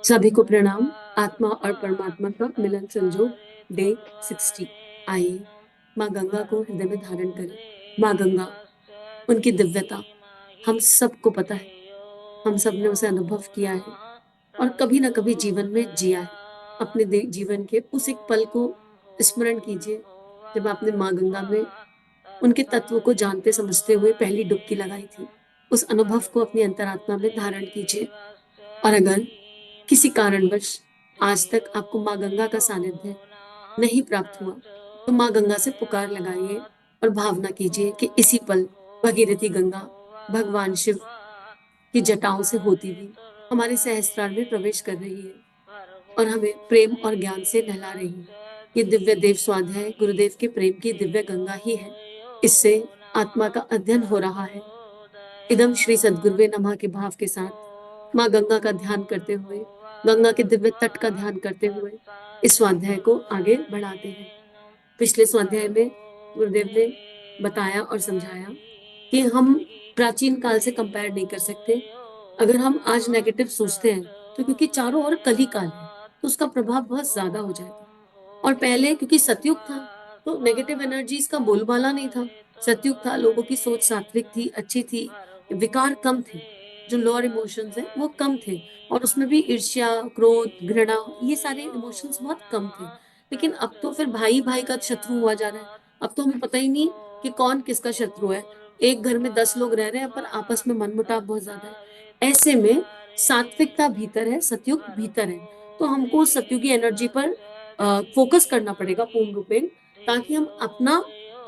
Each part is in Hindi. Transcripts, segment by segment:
सभी को प्रणाम। आत्मा और परमात्मा का मिलन संजोग डे 60। आइए माँ गंगा को हृदय में धारण करें। माँ गंगा, उनकी दिव्यता हम सबको पता है, हम सब ने उसे अनुभव किया है और कभी ना कभी जीवन में जिया है। अपने जीवन के उस एक पल को स्मरण कीजिए जब आपने माँ गंगा में उनके तत्व को जानते समझते हुए पहली डुबकी लगाई थी। उस अनुभव को अपनी अंतरात्मा में धारण कीजिए और अगर किसी कारणवश आज तक आपको माँ गंगा का सानिध्य नहीं प्राप्त हुआ तो माँ गंगा से पुकार लगाइए और भावना कीजिए कि इसी पल भगीरथी गंगा भगवान शिव की जटाओं से होती हुई हमारे सहस्त्रार में प्रवेश कर रही है और हमें प्रेम और ज्ञान से नहला रही है। ये दिव्य देव स्वाध्याय गुरुदेव के प्रेम की दिव्य गंगा ही है। इससे आत्मा का अध्ययन हो रहा है। इदम श्री सद्गुरुवे नमः के भाव के साथ माँ गंगा का ध्यान करते हुए, गंगा के दिव्य तट का ध्यान करते हुए इस स्वाध्याय को आगे बढ़ाते हैं। पिछले स्वाध्याय में गुरुदेव ने बताया और समझाया कि हम प्राचीन काल से कंपेयर नहीं कर सकते। अगर हम आज नेगेटिव सोचते हैं तो क्योंकि चारों ओर कली काल है तो उसका प्रभाव बहुत ज्यादा हो जाएगा। और पहले क्योंकि सतयुग था तो नेगेटिव एनर्जीज का बोलबाला नहीं था। सतयुग था, लोगों की सोच सात्विक थी, अच्छी थी, विकार कम थे, जो लोअर इमोशंस है वो कम थे और उसमें भी ईर्ष्या, क्रोध, घृणा, ये सारे इमोशंस बहुत कम थे। लेकिन अब तो फिर भाई भाई का शत्रु हुआ जा रहा है। अब तो हमें पता ही नहीं कि कौन किसका शत्रु है। एक घर में 10 लोग रह रहे हैं पर आपस में मनमुटाव बहुत ज्यादा है। ऐसे में सात्विकता भीतर है, सतयुग भीतर है। तो हमको सतयुगी एनर्जी पर फोकस करना पड़ेगा पूर्ण रूपेण, ताकि हम अपना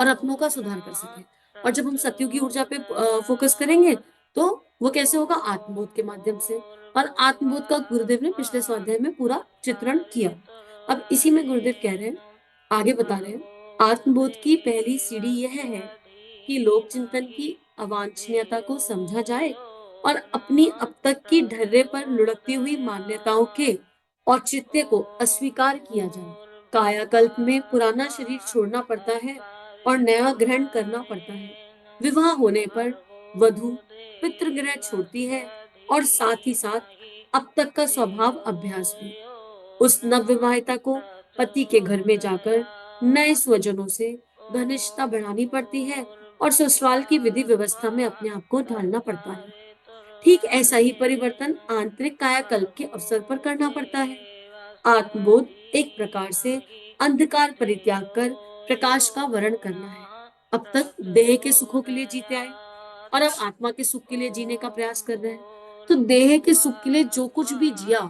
और अपनों का सुधार कर सकें। और जब हम सतयुगी ऊर्जा पे फोकस करेंगे तो वो कैसे होगा? आत्मबोध के माध्यम से। और आत्मबोध का गुरुदेव ने पिछले स्वाध्याय में पूरा चित्रण किया। अब इसी में गुरुदेव कह रहे हैं, आगे बता रहे हैं, आत्मबोध की पहली सीढ़ी यह है कि लोक चिंतन की अवांछनीयता को समझा जाए और अपनी अब तक की ढर्रे पर लुढ़कती हुई मान्यताओं के औचित्य को अस्वीकार किया जाए। कायाकल्प में पुराना शरीर छोड़ना पड़ता है और नया ग्रहण करना पड़ता है। विवाह होने पर वधु पितृगृह छोड़ती है और साथ ही साथ अब तक का स्वभाव अभ्यास भी। उस नवविवाहिता को पति के घर में जाकर नए स्वजनों से घनिष्ठता बढ़ानी पड़ती है और ससुराल की विधि व्यवस्था में अपने आप को ढालना पड़ता है। ठीक ऐसा ही परिवर्तन आंतरिक कायाकल्प के अवसर पर करना पड़ता है। आत्मबोध एक प्रकार से अंधकार परित्याग कर प्रकाश का वर्ण करना है। अब तक देह के सुखों के लिए जीते आए और अब आत्मा के सुख के लिए जीने का प्रयास कर रहे हैं। तो देह के सुख के लिए जो कुछ भी जिया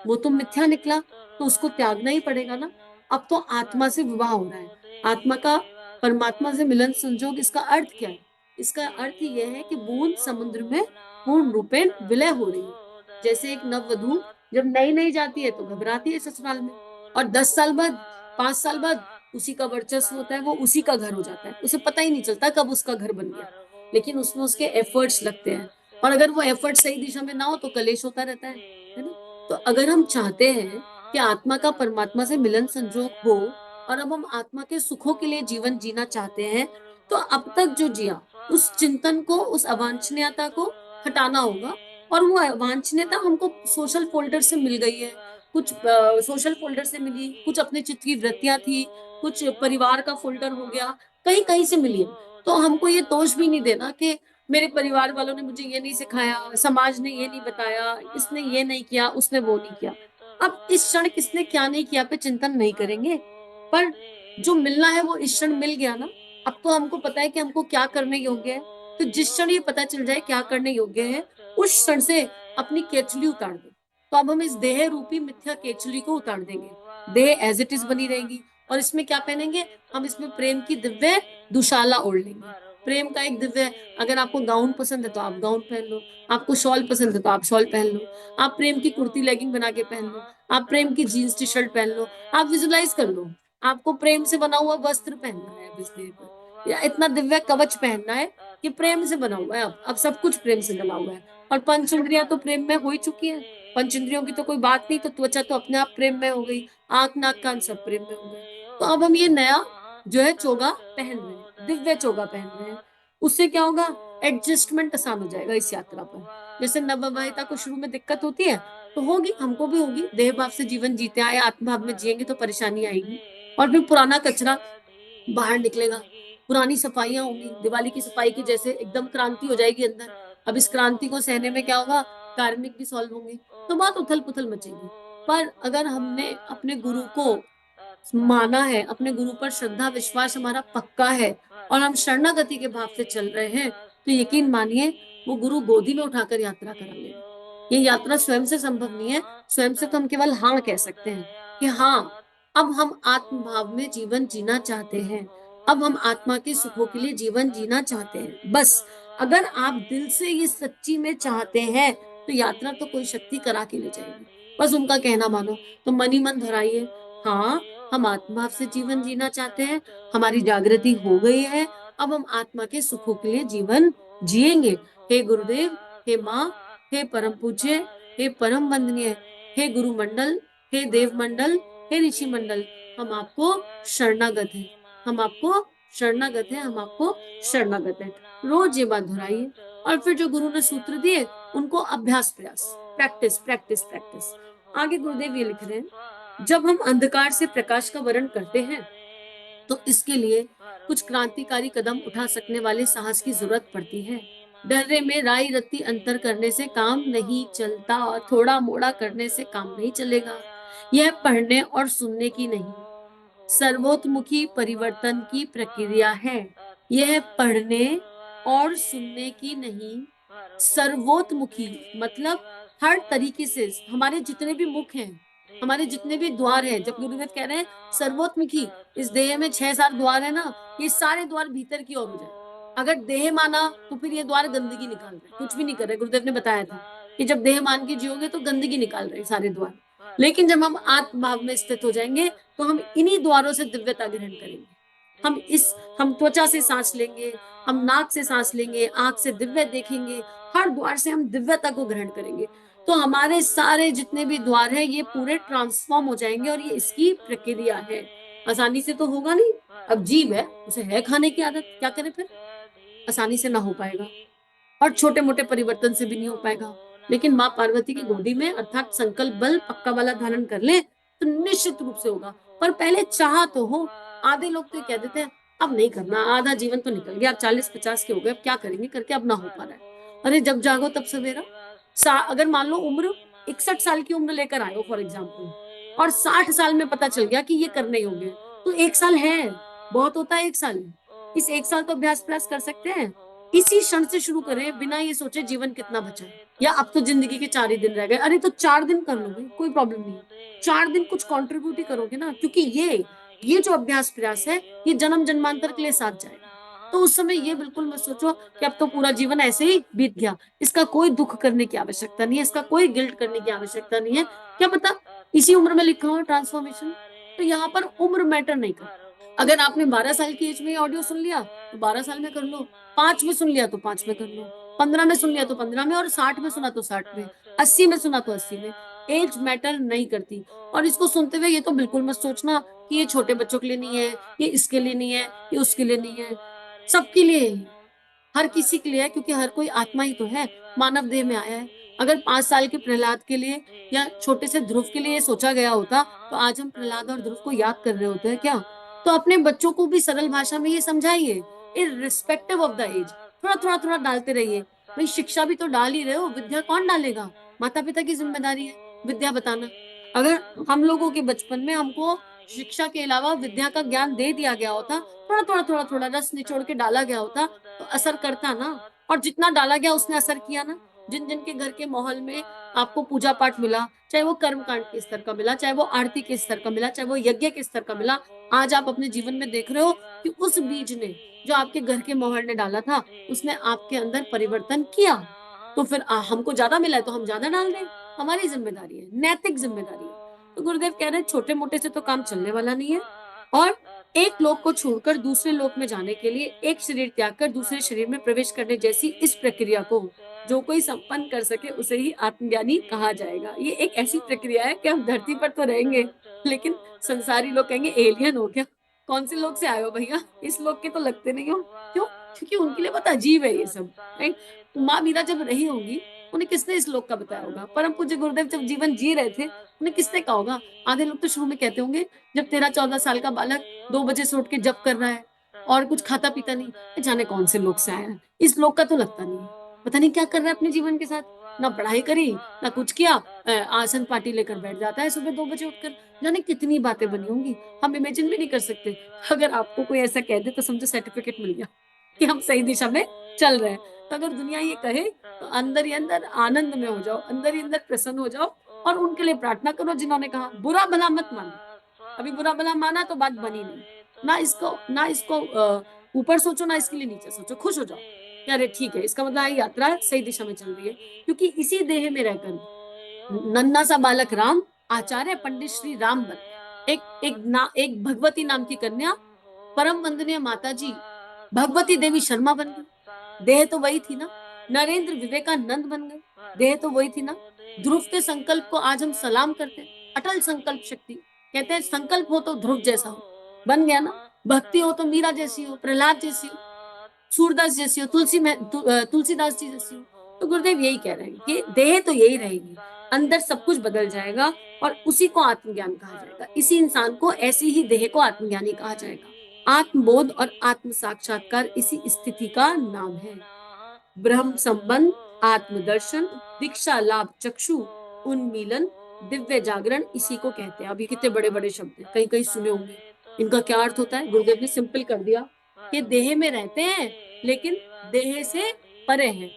वो तो मिथ्या निकला, तो उसको त्यागना ही पड़ेगा ना। अब तो आत्मा से विवाह हो रहा है, आत्मा का परमात्मा से मिलन संजोग। इसका अर्थ क्या है? इसका अर्थ यह है कि बूंद समुद्र में पूर्ण रूपेण विलय हो रही है। जैसे एक नववधु जब नई नई जाती है तो घबराती है ससुराल में, और 10 साल बाद, 5 साल बाद उसी का वर्चस्व होता है, वो उसी का घर हो जाता है, उसे पता ही नहीं चलता कब उसका घर बन गया। लेकिन उसमें उसके एफर्ट्स लगते हैं और अगर वो एफर्ट सही दिशा में ना हो तो कलेश होता रहता है ना। तो अगर हम चाहते हैं कि आत्मा का परमात्मा से मिलन संजोग हो और अब हम आत्मा के सुखों के लिए जीवन जीना चाहते हैं, तो अब तक जो जिया उस चिंतन को, उस अवांछनीयता को हटाना होगा। और वो अवांछनीयता हमको सोशल फोल्डर से मिल गई है। कुछ सोशल फोल्डर से मिली, कुछ अपने चित्त की वृत्तियां थी, कुछ परिवार का फोल्डर हो गया, कहीं कहीं से मिली है। तो हमको ये दोष भी नहीं देना कि मेरे परिवार वालों ने मुझे ये नहीं सिखाया, समाज ने ये नहीं बताया, इसने ये नहीं किया, उसने वो नहीं किया। अब इस क्षण किसने क्या नहीं किया पे चिंतन नहीं करेंगे, पर जो मिलना है वो इस क्षण मिल गया ना। अब तो हमको पता है कि हमको क्या करने योग्य है। तो जिस क्षण ये पता चल जाए क्या करने योग्य है, उस क्षण से अपनी केचुली उतार दो। तो अब हम इस देह रूपी मिथ्या केचुली को उतार देंगे। देह एज इट इज बनी रहेगी और इसमें क्या पहनेंगे? हम इसमें प्रेम की दिव्य दुशाला ओढ़ लेंगे। प्रेम का एक दिव्य, अगर आपको गाउन पसंद है तो आप गाउन पहन लो, आपको शॉल पसंद है तो आप शॉल पहन लो, आप प्रेम की कुर्ती लेगिंग बना के पहन लो, आप प्रेम की जीन्स टी शर्ट पहन लो। आप विजुलाइज कर लो, आपको प्रेम से बना हुआ वस्त्र पहनना है इस देह पर, या इतना दिव्य कवच पहनना है कि प्रेम से बना हुआ है। अब सब कुछ प्रेम से बना हुआ है और पंच इंद्रियां तो प्रेम में हो ही चुकी है। पंच इंद्रियों की तो कोई बात नहीं, तो त्वचा तो अपने आप प्रेम में हो गई, आंख नाक कान सब प्रेम में हो गए। तो अब हम ये नया जो है चोगा पहन रहे हैं, दिव्य चोगा पहन रहे हैं। उससे क्या होगा? एडजस्टमेंट आसान हो जाएगा इस यात्रा पर। जैसे नवविवाहिता को शुरू में दिक्कत होती है, तो होगी, हमको भी होगी। देह भाव से जीवन जीते आए, आत्म भाव में जिएंगे तो परेशानी आएगी। और फिर पुराना कचरा बाहर निकलेगा, पुरानी सफाइयां होंगी, दिवाली की सफाई की जैसे एकदम क्रांति हो जाएगी अंदर। अब इस क्रांति को सहने में क्या होगा, कार्मिक भी सॉल्व होंगे, तो बहुत उथल पुथल मचेगी। पर अगर हमने अपने गुरु को माना है, अपने गुरु पर श्रद्धा विश्वास हमारा पक्का है और हम शरणागति के भाव से चल रहे हैं, तो यकीन मानिए वो गुरु गोदी में उठाकर यात्रा करा लेगा। ये यात्रा स्वयं से संभव नहीं है, स्वयं से तो हम केवल हाँ कह सकते हैं कि हाँ, अब हम आत्म भाव में जीवन जीना चाहते हैं, अब हम आत्मा के सुखों के लिए जीवन जीना चाहते हैं। बस अगर आप दिल से ये सच्ची में चाहते हैं, तो यात्रा तो कोई शक्ति करा के ले जाएगी। बस उनका कहना मानो। तो मन ही मन धराइए, हाँ, हम आत्मभाव से जीवन जीना चाहते हैं, हमारी जागृति हो गई है, अब हम आत्मा के सुखों के लिए जीवन जिएंगे। हे गुरुदेव, हे माँ, हे परम पूज्य, हे परम वंदनीय, हे गुरु मंडल, हे देव मंडल, हे ऋषि मंडल, हम आपको शरणागत हैं, हम आपको शरणागत हैं, हम आपको शरणागत हैं। रोज ये बात दोहराइए। और फिर जो गुरु ने सूत्र दिए उनको अभ्यास प्रयास, प्रैक्टिस प्रैक्टिस प्रैक्टिस। आगे गुरुदेव ये लिख रहे हैं, जब हम अंधकार से प्रकाश का वरण करते हैं, तो इसके लिए कुछ क्रांतिकारी कदम उठा सकने वाले साहस की जरूरत पड़ती है। डर्रे में राई रत्ती अंतर करने से काम नहीं चलता, थोड़ा मोड़ा करने से काम नहीं चलेगा। यह पढ़ने और सुनने की नहीं, सर्वोत्मुखी परिवर्तन की प्रक्रिया है। यह पढ़ने और सुनने की नहीं, सर्वोत्मुखी मतलब हर तरीके से हमारे जितने भी मुख हैं, हमारे जितने भी द्वार हैं, जब गुरुदेव कह रहे हैं सर्वोत्मुखी, इस देह में 6-7 द्वार है ना, ये सारे द्वार भीतर की ओर हो जाए। अगर देह माना तो फिर ये द्वार गंदगी निकाल रहे, कुछ भी नहीं कर रहे। गुरुदेव ने बताया था कि जब देह मान के जियोगे तो गंदगी निकाल रहे सारे द्वार। लेकिन जब हम आत्म भाव में स्थित हो जाएंगे, तो हम इन्हीं द्वारों से दिव्यता ग्रहण करेंगे। हम इस हम त्वचा से सांस लेंगे, हम नाक से सांस लेंगे, आंख से दिव्य देखेंगे, हर द्वार से हम दिव्यता को ग्रहण करेंगे। तो हमारे सारे जितने भी द्वार हैं ये पूरे ट्रांसफॉर्म हो जाएंगे, और ये इसकी प्रक्रिया है। आसानी से तो होगा नहीं। अब जीव है, उसे है खाने की आदत, क्या करे फिर, आसानी से ना हो पाएगा। और छोटे मोटे परिवर्तन से भी नहीं हो पाएगा। लेकिन माँ पार्वती की गोदी में अर्थात संकल्प बल पक्का वाला धारण कर ले तो निश्चित रूप से होगा। पर पहले चाह तो हो। आधे लोग तो ये कह देते हैं अब नहीं करना, आधा जीवन तो निकल गया, अब 40-50 के हो गए, अब क्या करेंगे करके, अब ना हो पा रहा है। अरे जब जागो तब सवेरा। अगर मान लो उम्र 61 साल की उम्र लेकर आए हो फॉर एग्जाम्पल, और 60 साल में पता चल गया कि ये करने योग्य है, तो 1 साल है, बहुत होता है 1 साल। इस 1 साल तो अभ्यास प्रयास कर सकते हैं। इसी क्षण से शुरू करें, बिना ये सोचे जीवन कितना बचा है, या अब तो जिंदगी के 4 ही दिन रह गए, अरे तो 4 दिन कर लो भाई, कोई प्रॉब्लम नहीं है। 4 दिन कुछ कंट्रीब्यूट ही करोगे ना, क्योंकि ये जो अभ्यास प्रयास है ये जन्म जन्मांतर के लिए साथ जाएगा। तो उस समय ये बिल्कुल मत सोचो कि अब तो पूरा जीवन ऐसे ही बीत गया। इसका कोई दुख करने की आवश्यकता नहीं है, इसका कोई गिल्ट करने की आवश्यकता नहीं है। क्या पता इसी उम्र में लिखा हो ट्रांसफॉर्मेशन। तो यहाँ पर उम्र मैटर नहीं करता। अगर आपने 12 साल की एज में ऑडियो सुन लिया तो 12 साल में कर लो, 5 में सुन लिया तो 5 में कर लो, 15 में सुन लिया तो 15 में, और 60 में सुना तो 60 में, 80 में सुना तो 80 में। एज मैटर नहीं करती। और इसको सुनते हुए ये तो बिल्कुल मत सोचना कि ये छोटे बच्चों के लिए नहीं है, ये इसके लिए नहीं है, ये उसके लिए नहीं है, सबके लिए है। हर किसी के लिए है, क्योंकि हर कोई आत्मा ही तो है, मानव देह में आया है। अगर 5 साल के प्रहलाद के लिए या छोटे से ध्रुव के लिए सोचा गया होता, तो आज हम प्रहलाद और ध्रुव को याद कर रहे होते हैं क्या? तो अपने बच्चों को भी सरल भाषा में ये समझाइए, इर्रिस्पेक्टिव ऑफ द एज। थोड़ा थोड़ा थोड़ा डालते रहिए। भाई शिक्षा भी तो डाल ही रहे हो, विद्या कौन डालेगा? माता पिता की जिम्मेदारी है विद्या बताना। अगर हम लोगों के बचपन में हमको शिक्षा के अलावा विद्या का ज्ञान दे दिया गया होता, थोड़ा थोड़ा थोड़ा थोड़ा रस निचोड़ के डाला गया होता, तो असर करता ना। और जितना डाला गया उसने असर किया ना। जिन जिन के घर के माहौल में आपको पूजा पाठ मिला, चाहे वो कर्म कांड के स्तर का मिला, चाहे वो आरती के स्तर का मिला, चाहे वो यज्ञ के स्तर का मिला, आज आप अपने जीवन में देख रहे हो कि उस बीज ने, जो आपके घर के माहौल ने डाला था, उसने आपके अंदर परिवर्तन किया। तो फिर हमको ज्यादा मिला है तो हम ज्यादा डाल दें, हमारी जिम्मेदारी है, नैतिक जिम्मेदारी है। तो गुरुदेव कह रहे हैं छोटे मोटे से तो काम चलने वाला नहीं है। और एक लोक को छोड़कर दूसरे लोक में जाने के लिए एक शरीर त्याग कर दूसरे शरीर में प्रवेश करने जैसी इस प्रक्रिया को जो कोई संपन्न कर सके उसे ही आत्मज्ञानी कहा जाएगा। ये एक ऐसी प्रक्रिया है कि हम धरती पर तो रहेंगे, लेकिन संसारी लोग कहेंगे एलियन हो क्या, कौन से लोग से आए हो भैया, इस लोग के तो लगते नहीं हो। क्यों? क्योंकि उनके लिए बहुत अजीब है ये सब, राइट? माँ मीरा जब रही होंगी उन्हें किसने इस श्लोक का बताया होगा? परम पूज्य गुरुदेव जब जीवन जी रहे थे, उन्हें किसने कहा होगा? आधे लोग तो शुरू में कहते होंगे, जब 13-14 साल का बालक 2 बजे से उठ के जप कर रहा है और कुछ खाता-पीता नहीं, ये जाने कौन से लोक से आया है। इस श्लोक का तो लगता नहीं है। पता नहीं क्या कर रहा है अपने जीवन के साथ, ना पढ़ाई करी, ना कुछ किया, आसन पार्टी लेकर बैठ जाता है सुबह 2 बजे उठकर। जाने कितनी बातें बनी होंगी, हम इमेजिन भी नहीं कर सकते। अगर आपको कोई ऐसा कह दे तो समझो सर्टिफिकेट मिल गया कि हम सही दिशा में चल रहे हैं। तो अगर दुनिया ये कहे तो अंदर ही अंदर आनंद में हो जाओ, अंदर ही अंदर प्रसन्न हो जाओ और उनके लिए प्रार्थना करो जिन्होंने कहा। बुरा भला मत मानो, अभी बुरा भला माना तो बात बनी नहीं। ना इसको ऊपर सोचो, ना इसके लिए नीचे सोचो, खुश हो जाओ कि अरे ठीक है, इसका मतलब ये यात्रा सही दिशा में चल रही है। क्योंकि इसी देह में रहकर नन्हा सा बालक राम आचार्य पंडित श्री राम बन गए। एक भगवती नाम की कन्या परम वंदनीय माता जी भगवती देवी शर्मा बन गई। देह तो वही थी ना। नरेंद्र विवेकानंद बन गए। देह तो वही थी ना। ध्रुव के संकल्प को आज हम सलाम करते हैं। अटल संकल्प शक्ति, कहते हैं संकल्प हो तो ध्रुव जैसा हो, बन गया ना। भक्ति हो तो मीरा जैसी हो, प्रहलाद जैसी हो, सूरदास जैसी हो, तुलसीदास जी जैसी हो। तो गुरुदेव यही कह रहे हैं कि देह तो यही रहेगी, अंदर सब कुछ बदल जाएगा और उसी को आत्मज्ञान कहा जाएगा। इसी इंसान को, ऐसी ही देह को आत्मज्ञानी कहा जाएगा। आत्मबोध और आत्म साक्षात्कार इसी स्थिति का नाम है। ब्रह्म संबंध, आत्मदर्शन, दीक्षा लाभ, चक्षु उन्मीलन, दिव्य जागरण, इसी को कहते हैं। अभी कितने बड़े बड़े शब्द हैं, कहीं कहीं सुने होंगे। इनका क्या अर्थ होता है? गुरुदेव ने सिंपल कर दिया कि देह में रहते हैं लेकिन देह से परे हैं।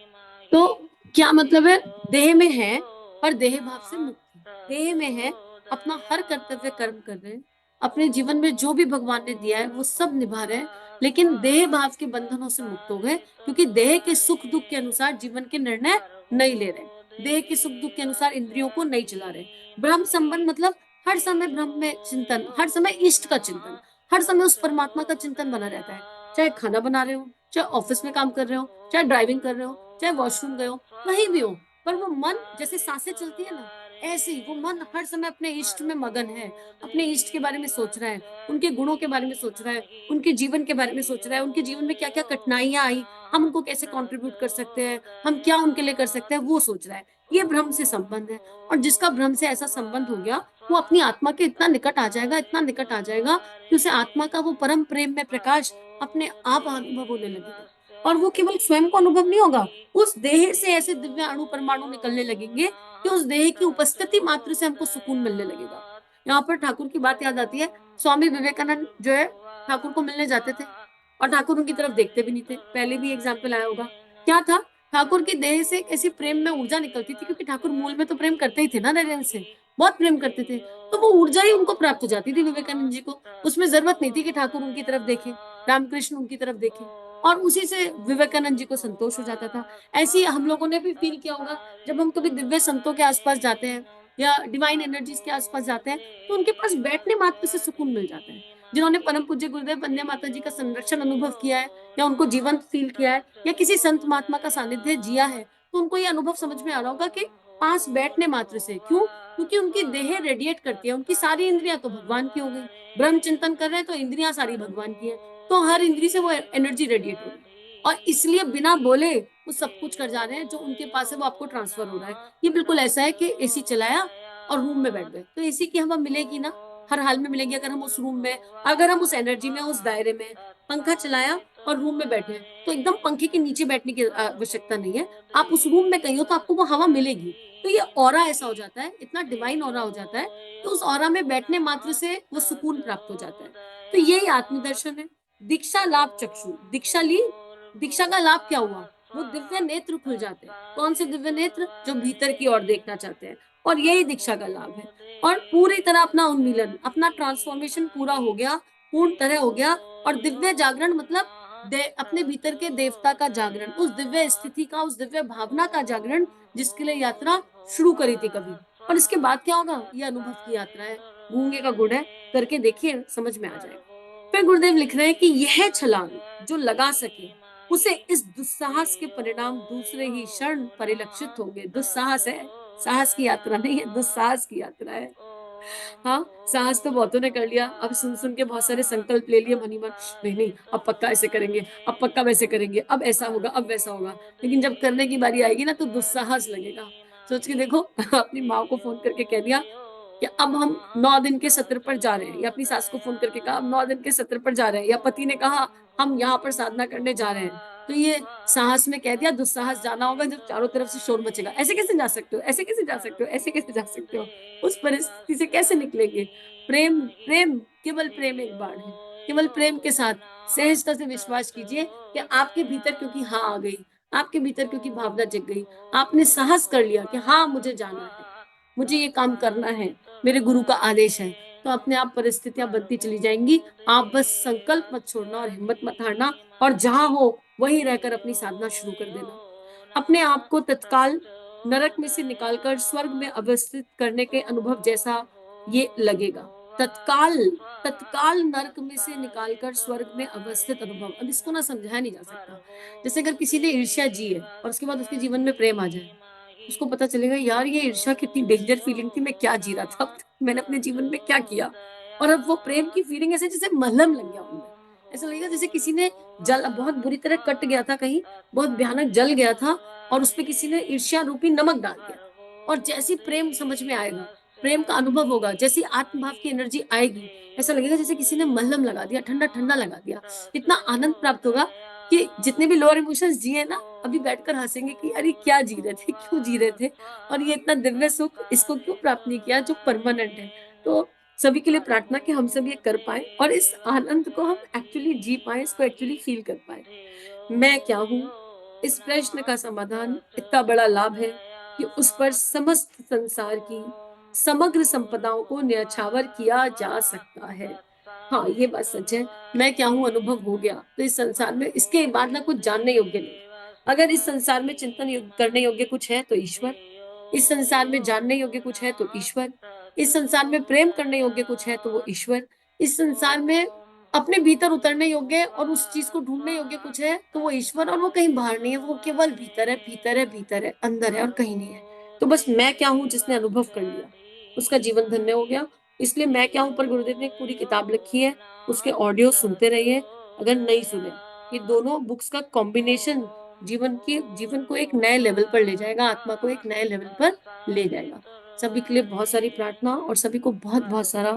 तो क्या मतलब है? देह में है पर देह भाव से मुक्त है। देह में है, अपना हर कर्तव्य कर्म कर रहे हैं, अपने जीवन में जो भी भगवान ने दिया है वो सब निभा रहे हैं, लेकिन देह भाव के बंधनों से मुक्त हो गए, क्योंकि देह के सुख दुख के अनुसार जीवन के निर्णय नहीं ले रहे, देह के सुख दुख के अनुसार इंद्रियों को नहीं चला रहे। ब्रह्म संबंध मतलब हर समय ब्रह्म में चिंतन, हर समय इष्ट का चिंतन, हर समय उस परमात्मा का चिंतन बना रहता है। चाहे खाना बना रहे हो, चाहे ऑफिस में काम कर रहे हो, चाहे ड्राइविंग कर रहे हो, चाहे वॉशरूम गए हो, कहीं भी हो, पर वो मन जैसे सांसें चलती है ना, ऐसे ही वो मन हर समय अपने इष्ट में मगन है। अपने इष्ट के बारे में सोच रहा है, उनके गुणों के बारे में सोच रहा है, उनके जीवन के बारे में सोच रहा है, उनके जीवन में क्या क्या कठिनाइयां आई, हम उनको कैसे कंट्रीब्यूट कर सकते हैं, हम क्या उनके लिए कर सकते हैं, वो सोच रहा है। ये भ्रम से संबंध है। और जिसका भ्रम से ऐसा संबंध हो गया, वो अपनी आत्मा के इतना निकट आ जाएगा, इतना निकट आ जाएगा कि उसे आत्मा का वो परम प्रेम में प्रकाश अपने आप अनुभव होने लगेगा। और वो केवल स्वयं को अनुभव नहीं होगा, उस देह से ऐसे दिव्य अणु परमाणु निकलने लगेंगे कि उस देह की उपस्थिति मात्र से हमको सुकून मिलने लगेगा। यहाँ पर ठाकुर की बात याद आती है। स्वामी विवेकानंद जो है, ठाकुर को मिलने जाते थे और ठाकुर उनकी तरफ देखते भी नहीं थे। पहले भी एग्जाम्पल आया होगा। क्या था? ठाकुर की देह से एक ऐसी प्रेम में ऊर्जा निकलती थी, क्योंकि ठाकुर मूल में तो प्रेम करते ही थे ना, नरेंद्र से बहुत प्रेम करते थे। तो वो ऊर्जा ही उनको प्राप्त हो जाती थी विवेकानंद जी को। उसमें जरूरत नहीं थी कि ठाकुर उनकी तरफ देखे, रामकृष्ण उनकी तरफ देखे, और उसी से विवेकानंद जी को संतोष हो जाता था। ऐसे ही हम लोगों ने भी फील किया होगा, जब हम कभी दिव्य संतों के आसपास जाते हैं या डिवाइन एनर्जीज के आसपास जाते हैं, तो उनके पास बैठने मात्र से सुकून मिल जाता है। जिन्होंने परम पूज्य गुरुदेव वंदे माता जी का संरक्षण अनुभव किया है, या उनको जीवंत फील किया है, या किसी संत महात्मा का सानिध्य जिया है, तो उनको ये अनुभव समझ में आ रहा होगा कि पास बैठने मात्र से, क्यों? क्योंकि उनकी देह रेडिएट करती है, उनकी सारी इंद्रियां तो भगवान की हो गई। ब्रह्म चिंतन कर रहे हैं तो इंद्रियां सारी भगवान की है, तो हर इंद्री से वो एनर्जी रेडिएट हो रही है, और इसलिए बिना बोले वो सब कुछ कर जा रहे हैं। जो उनके पास है वो आपको ट्रांसफर हो रहा है। ये बिल्कुल ऐसा है कि एसी चलाया और रूम में बैठ गए, तो एसी की हवा मिलेगी ना, हर हाल में मिलेगी। अगर हम उस रूम में, अगर हम उस एनर्जी में, उस दायरे में, पंखा चलाया और रूम में बैठे हैं, तो एकदम पंखे के नीचे बैठने की आवश्यकता नहीं है। आप उस रूम में कहीं हो तो आपको वो हवा मिलेगी। तो ये ऑरा ऐसा हो जाता है, इतना डिवाइन ऑरा हो जाता है, तो उस ऑरा में बैठने मात्र से वो सुकून प्राप्त हो जाता है। तो यही आत्मदर्शन है। दीक्षा लाभ चक्षु, दीक्षा ली, दीक्षा का लाभ क्या हुआ? वो दिव्य नेत्र खुल जाते हैं। कौन से दिव्य नेत्र? जो भीतर की ओर देखना चाहते हैं, और यही दीक्षा का लाभ है। और पूरी तरह अपना उन्मीलन, अपना ट्रांसफॉर्मेशन पूरा हो गया, पूर्ण तरह हो गया। और दिव्य जागरण मतलब अपने भीतर के देवता का जागरण, उस दिव्य स्थिति का, उस दिव्य भावना का जागरण, जिसके लिए यात्रा शुरू करी थी कभी। और इसके बाद क्या होगा? ये अनुभव की यात्रा है, गूंगे का गुड़ है, करके देखिए, समझ में आ जाएगा। फिर गुरुदेव लिख रहे हैं कि यह छलांग जो लगा सके, उसे इस दुस्साहस के परिणाम दूसरे ही क्षण परिलक्षित होंगे। दुस्साहस है, साहस की यात्रा नहीं है, दुस्साहस की यात्रा है। हाँ, साहस तो बहुतों ने कर लिया। अब सुन-सुन के बहुत सारे संकल्प ले लिए मन ही मन, नहीं, नहीं अब पक्का ऐसे करेंगे, अब पक्का वैसे करेंगे, अब ऐसा होगा, अब वैसा होगा। लेकिन जब करने की बारी आएगी ना तो दुस्साहस लगेगा। सोच के देखो अपनी माँ को फ़ोन करके कह दिया कि अब हम 9 दिन के सत्र पर जा रहे हैं, या अपनी सास को फ़ोन करके कहा अब 9 दिन के सत्र पर जा रहे हैं, या पति ने कहा हम यहाँ पर साधना करने जा रहे हैं। तो ये साहस में कह दिया, दुस्साहस जाना होगा जब चारों तरफ से शोर मचेगा। ऐसे कैसे जा सकते हो? ऐसे कैसे जा सकते हो? ऐसे कैसे जा सकते हो? उस परिस्थिति से कैसे निकलेंगे? प्रेम प्रेम केवल प्रेम एक बाण है। केवल प्रेम के साथ सहजता से विश्वास कीजिए कि आपके भीतर क्योंकि हाँ आ गई, आपके भीतर क्योंकि भावना जग गई, आपने साहस कर लिया कि हाँ मुझे जाना है, मुझे ये काम करना है, मेरे गुरु का आदेश है, तो अपने आप परिस्थितियां बनती चली जाएंगी। आप बस संकल्प मत छोड़ना और हिम्मत मत हारना, और जहां हो वहीं रहकर अपनी साधना शुरू कर देना। अपने आप को तत्काल नरक में से निकालकर स्वर्ग में अवस्थित करने के अनुभव जैसा ये लगेगा। तत्काल तत्काल नरक में से निकालकर स्वर्ग में अवस्थित अनुभव। अब इसको ना समझाया नहीं जा सकता। जैसे अगर किसी ने ईर्ष्या जी है और उसके बाद उसके जीवन में प्रेम आ जाए, उसको पता चलेगा यार ये ईर्ष्या कितनी डेंजर फीलिंग थी, मैं क्या जी रहा था, अब तक मैंने अपने जीवन में क्या किया। और अब वो प्रेम की फीलिंग ऐसे जैसे मलहम लग गया उनमें। ऐसा लगेगा जैसे किसी ने जल बहुत बुरी तरह कट गया था कहीं, बहुत भयानक जल गया था और उसपे किसी ने ईर्ष्या रूपी नमक डाल दिया था। और जैसे ही प्रेम समझ में आएगा, प्रेम का अनुभव होगा, जैसी आत्मभाव की एनर्जी आएगी, ऐसा लगेगा जैसे किसी ने मलहम लगा दिया, ठंडा-ठंडा लगा दिया। इतना आनंद प्राप्त होगा कि जितने भी लोअर इमोशंस जिए ना, अभी बैठकर हँसेंगे कि अरे क्या जी रहे थे, क्यों जी रहे थे और ये इतना दिव्य सुख इसको क्यों प्राप्त नहीं किया जो परमानेंट है। तो सभी के लिए प्रार्थना कि हम सब ये कर पाएँ और इस आनंद को हम एक्चुअली जी पाएँ, इसको एक्चुअली फ़ील कर पाएँ। मैं क्या हूँ? इस प्रश्न का समाधान इतना बड़ा लाभ है कि उस पर समस्त संसार की समग्र संपदाओं को न्यछावर किया जा सकता है। हाँ, ये बात सच है। मैं क्या हूँ अनुभव हो गया, तो इस संसार में इसके बाद ना कुछ जानने योग्य नहीं। अगर इस संसार में चिंतन करने योग्य कुछ है तो ईश्वर, इस संसार में जानने योग्य कुछ है तो ईश्वर, इस संसार में प्रेम करने योग्य कुछ है तो वो ईश्वर, इस संसार में अपने भीतर उतरने योग्य और उस चीज को ढूंढने योग्य कुछ है तो वो ईश्वर, और वो कहीं बाहर नहीं है, वो केवल भीतर है, भीतर है, भीतर है, अंदर है और कहीं नहीं है। तो बस मैं क्या हूँ जिसने अनुभव कर लिया, उसका जीवन धन्य हो गया। इसलिए मैं क्या हूँ पर गुरुदेव ने एक पूरी किताब लिखी है, उसके ऑडियो सुनते रहिए। अगर नहीं सुने, ये दोनों बुक्स का कॉम्बिनेशन जीवन को एक नए लेवल पर ले जाएगा, आत्मा को एक नए लेवल पर ले जाएगा। सभी के लिए बहुत सारी प्रार्थना और सभी को बहुत बहुत सारा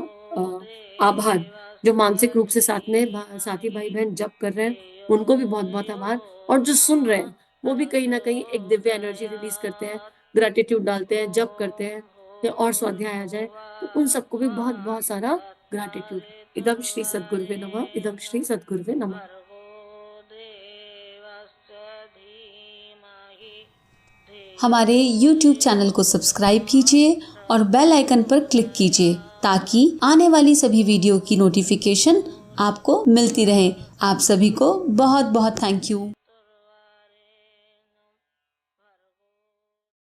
आभार। जो मानसिक रूप से साथी भाई बहन जप कर रहे हैं, उनको भी बहुत बहुत आभार। और जो सुन रहे हैं वो भी कहीं ना कहीं एक दिव्य एनर्जी रिलीज करते हैं, ग्रेटिट्यूड डालते हैं, जप करते हैं या और स्वाध्याय आ जाए, तो उन सबको भी बहुत बहुत सारा ग्रेटिट्यूड। इदम श्री सद्गुरुवे नमः, इदम श्री सद्गुरुवे नमः। हमारे YouTube चैनल को सब्सक्राइब कीजिए और बेल आइकन पर क्लिक कीजिए ताकि आने वाली सभी वीडियो की नोटिफिकेशन आपको मिलती रहे। आप सभी को बहुत बहुत थैंक यू।